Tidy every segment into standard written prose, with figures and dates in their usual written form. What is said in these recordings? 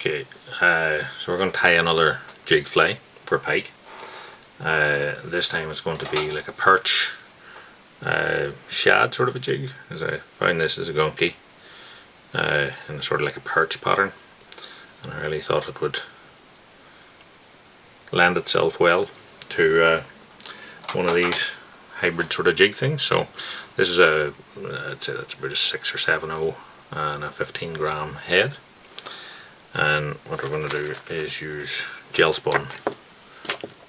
Okay, so we're going to tie another jig fly for pike. This time it's going to be like a perch shad sort of a jig, as I found this as a gunky, and sort of like a perch pattern, and I really thought it would lend itself well to one of these hybrid sort of jig things. So this is I'd say that's about a 6 or 7/0 and a 15 gram head. And what we're going to do is use gel spun,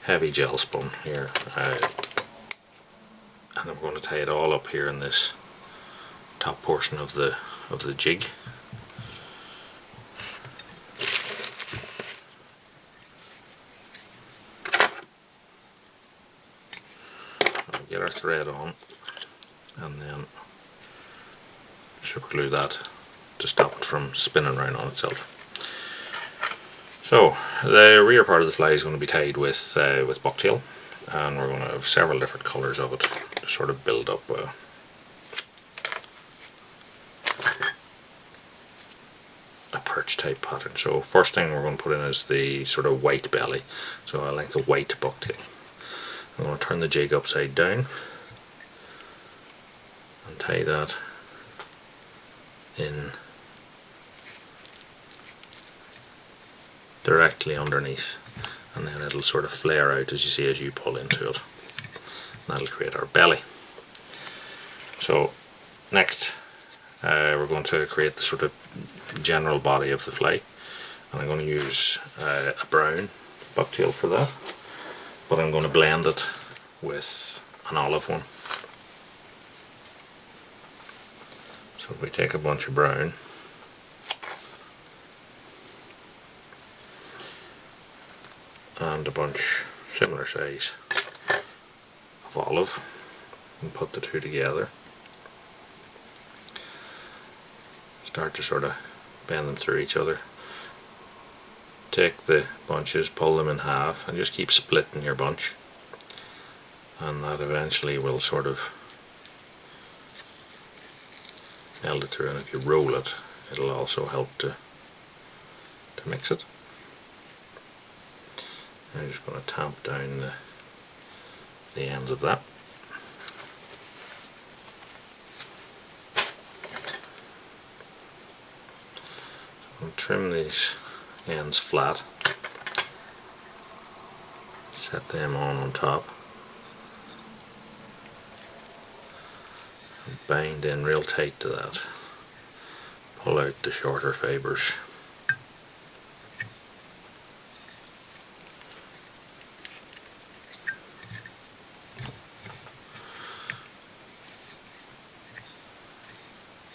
heavy gel spun here, and then we're going to tie it all up here in this top portion of the jig. I'll get our thread on and then super glue that to stop it from spinning around on itself. So the rear part of the fly is going to be tied with bucktail, and we're going to have several different colours of it to sort of build up a perch type pattern. So first thing we're going to put in is the sort of white belly, so I like the white bucktail. I'm going to turn the jig upside down and tie that in directly underneath, and then it'll sort of flare out as you see as you pull into it. That'll create our belly. So next we're going to create the sort of general body of the fly, and I'm going to use a brown bucktail for that, but I'm going to blend it with an olive one. So we take a bunch of brown and a bunch similar size of olive and put the two together. Start to sort of bend them through each other. Take the bunches, pull them in half, and just keep splitting your bunch, and that eventually will sort of meld it through, and if you roll it, it'll also help to mix it. I'm just going to tamp down the ends of that. So I'll trim these ends flat, set them on top, and bind in real tight to that. Pull out the shorter fibres.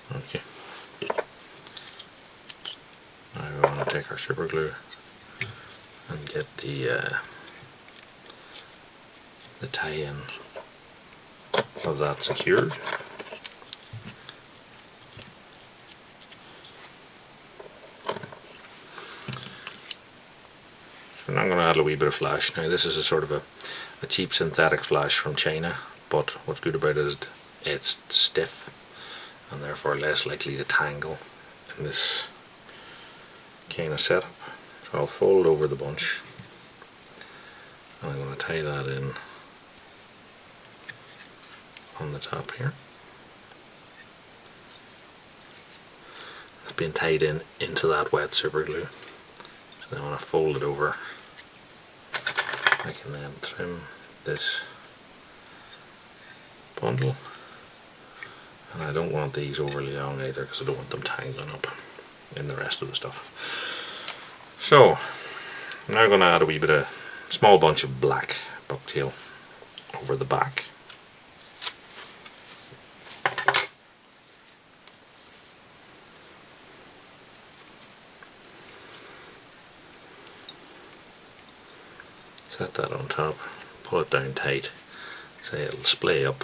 Okay. Now we want to take our super glue and get the tie-in of that secured. So now I'm going to add a wee bit of flash. Now this is a sort of a cheap synthetic flash from China, but what's good about it is it's stiff and therefore less likely to tangle in this kind of setup. So I'll fold over the bunch, and I'm going to tie that in on the top here. It's been tied in into that wet super glue. So then when I fold it over, I can then trim this bundle. And I don't want these overly long either, because I don't want them tangling up in the rest of the stuff. So I'm now going to add a wee bit of small bunch of black bucktail over the back. Set that on top, pull it down tight, so it'll splay up.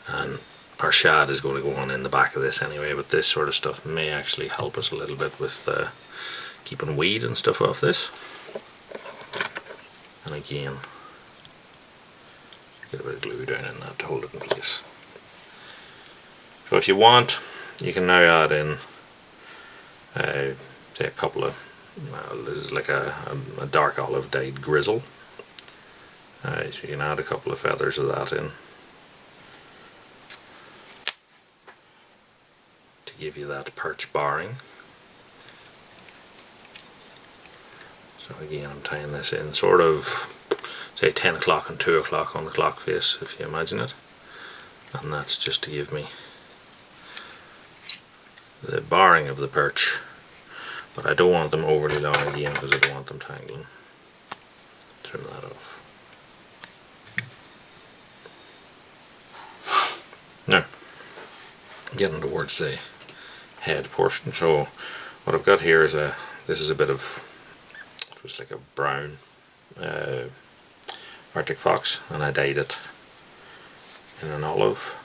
And our shad is going to go on in the back of this anyway, but this sort of stuff may actually help us a little bit with keeping weed and stuff off this. And again, get a bit of glue down in that to hold it in place. So if you want, you can now add in say a couple of, this is like a dark olive dyed grizzle. So you can add a couple of feathers of that in to give you that perch barring. So again, I'm tying this in sort of say 10 o'clock and 2 o'clock on the clock face, if you imagine it, and that's just to give me the barring of the perch, but I don't want them overly long again because I don't want them tangling. Trim that off. Now, getting towards the head portion. So what I've got here is this is a bit of, it was like a brown Arctic fox, and I dyed it in an olive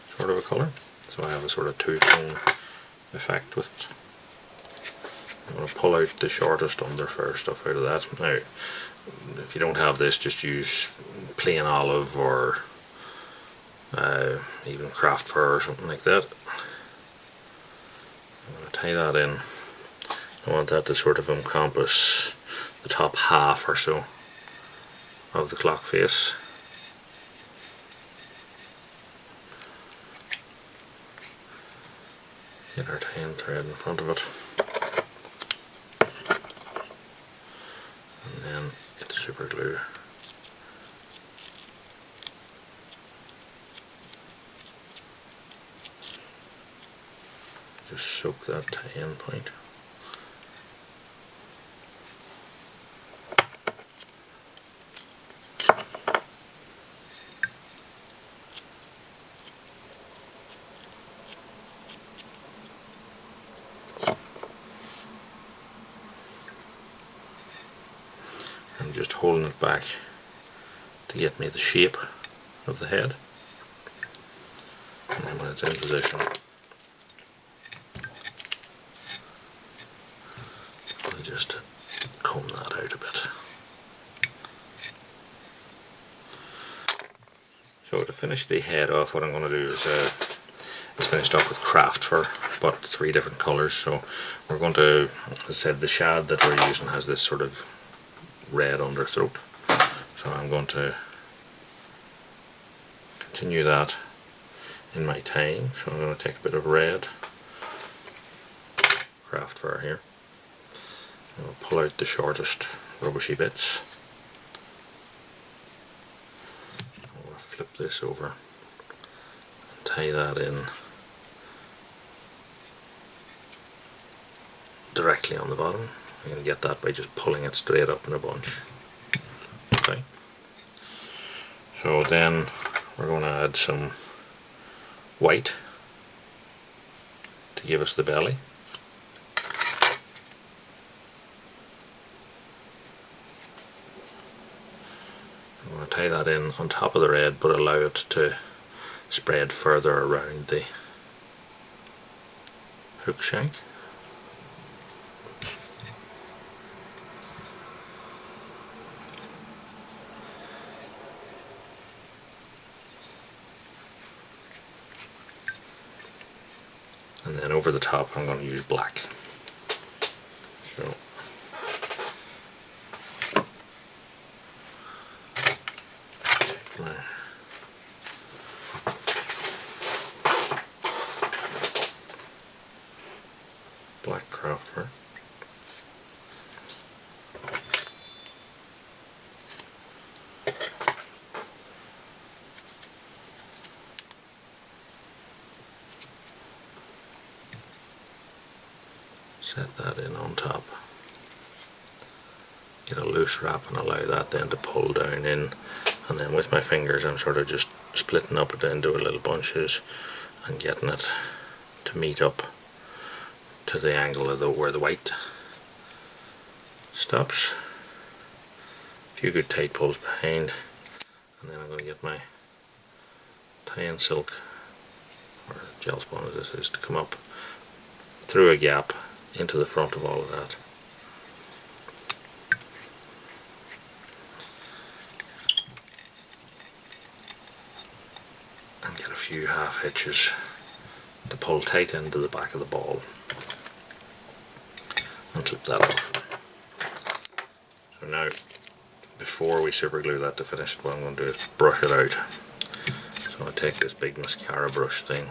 sort of a colour, so I have a sort of two-tone effect with it. I'm going to pull out the shortest underfur stuff out of that. Now, if you don't have this, just use plain olive or even craft fur or something like that. I'm going to tie that in. I want that to sort of encompass the top half or so of the clock face. Get our tying thread in front of it, and then get the super glue. Just soak that tie-in point. I'm just holding it back to get me the shape of the head, and then when it's in position, I'll just comb that out a bit. So to finish the head off, what I'm going to do is it's finished off with craft fur, but 3 different colours. So we're going to, as I said, the shad that we're using has this sort of red underthroat, so I'm going to continue that in my tying. So I'm going to take a bit of red craft fur here, and I'll pull out the shortest rubbishy bits. I'm going to flip this over and tie that in directly on the bottom. You can get that by just pulling it straight up in a bunch. Okay. So then we're going to add some white to give us the belly. I'm going to tie that in on top of the red, but allow it to spread further around the hook shank. And then over the top I'm going to use black. So my black craft fur. Set that in on top. Get a loose wrap and allow that then to pull down in, and then with my fingers I'm sort of just splitting up it into little bunches and getting it to meet up to the angle of where the white stops. A few good tight pulls behind, and then I'm going to get my tie-in silk or gel spun as this is to come up through a gap into the front of all of that. And get a few half hitches to pull tight into the back of the ball. and clip that off. So now, before we super glue that to finish it, what I'm going to do is brush it out. So I take this big mascara brush thing,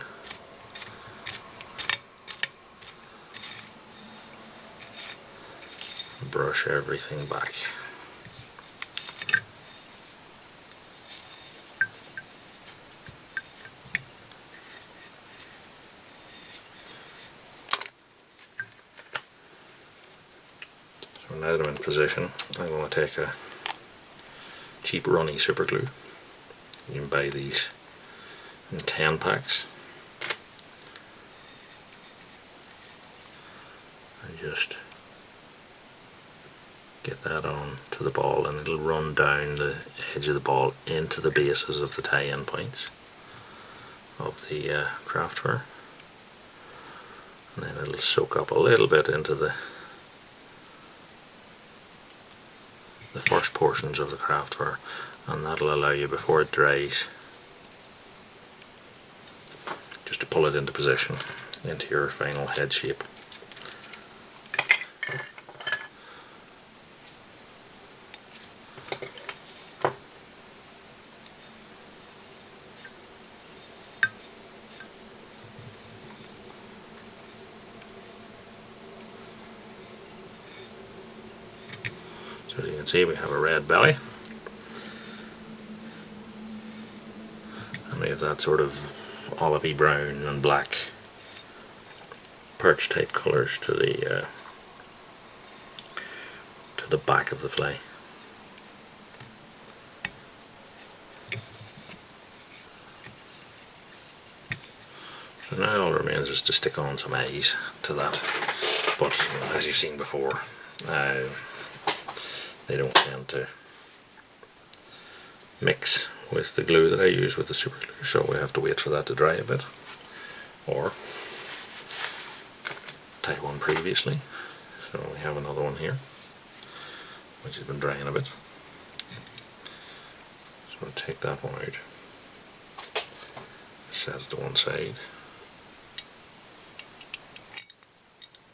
and brush everything back. So now that I'm in position, I'm going to take a cheap runny super glue. You can buy these in 10 packs. And just get that on to the ball, and it'll run down the edge of the ball into the bases of the tie-in points of the craft fur. And then it'll soak up a little bit into the first portions of the craft fur, and that'll allow you, before it dries, just to pull it into position into your final head shape. So as you can see, we have a red belly, and we have that sort of olivey brown and black perch type colours to the back of the fly. So now all remains is to stick on some eyes to that, but as you've seen before, they don't tend to mix with the glue that I use with the super glue, so we have to wait for that to dry a bit, or tie one previously. So we have another one here which has been drying a bit, so I'll take that one out, set it to one side,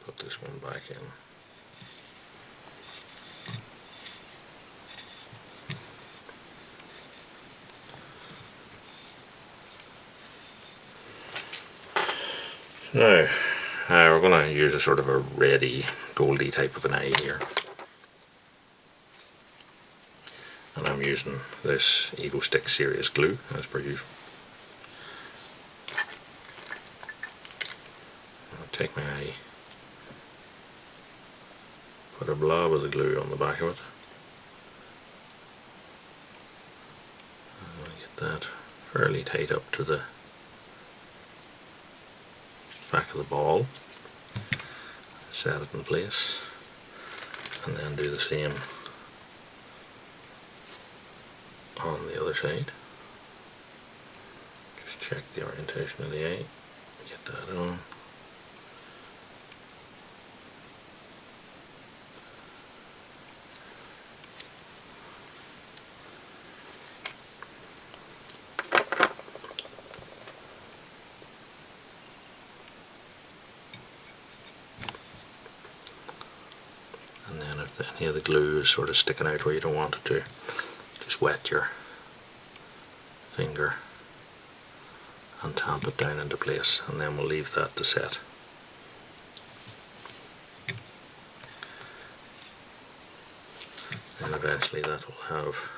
put this one back in. Now, we're going to use a sort of a reddy, goldy type of an eye here. And I'm using this Evo Stick Serious Glue, as per usual. I'll take my eye, put a blob of the glue on the back of it. And get that fairly tight up to the back of the ball, set it in place, and then do the same on the other side. Just check the orientation of the eye, get that on. And then if any of the glue is sort of sticking out where you don't want it to, just wet your finger and tamp it down into place, and then we'll leave that to set. And eventually that will have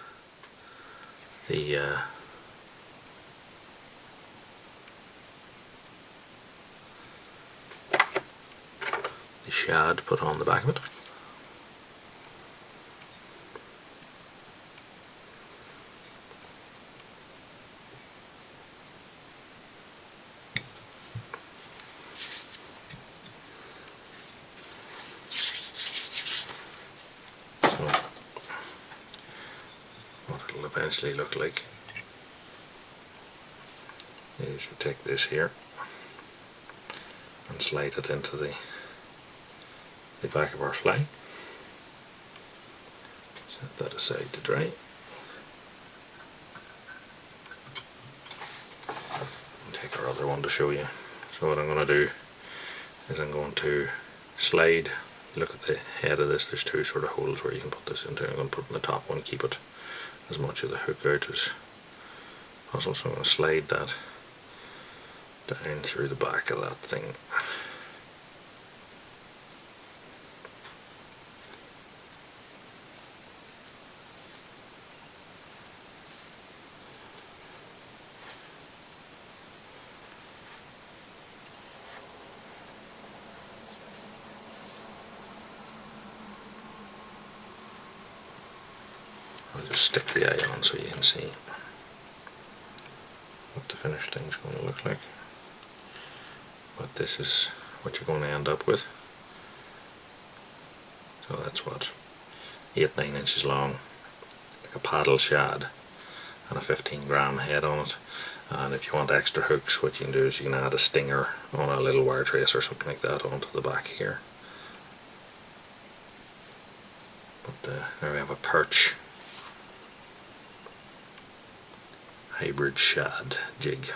the shad put on the back of it. Eventually look like is we take this here and slide it into the back of our fly, set that aside to dry, and take our other one to show you. So what I'm going to do is I'm going to slide you look at the head of this, there's two sort of holes where you can put this into. I'm going to put it in the top one, keep it as much of the hook out as possible. So I'm going to slide that down through the back of that thing. I'll just stick the eye on so you can see what the finished thing's going to look like. But this is what you're going to end up with. So that's what, 8-9 inches long, like a paddle shad, and a 15-gram head on it. And if you want extra hooks, what you can do is you can add a stinger on a little wire trace or something like that onto the back here. But there we have a perch hybrid shad jig.